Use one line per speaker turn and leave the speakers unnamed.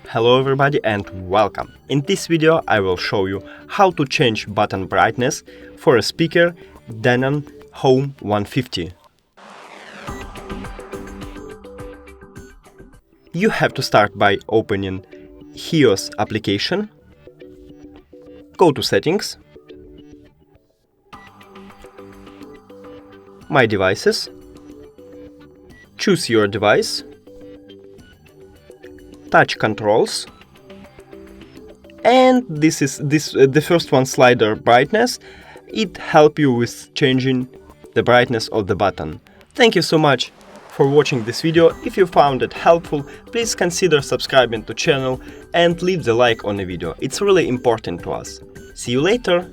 Hello everybody and welcome! In this video I will show you how to change button brightness for a speaker Denon Home 150. You have to start by opening HEOS application, go to Settings, My Devices, choose your device, touch controls, and this is the first one, slider brightness. It helps you with changing the brightness of the button. Thank you so much for watching this video. If you found it helpful, please consider subscribing to channel and leave the like on the video. It's really important to us. See you later!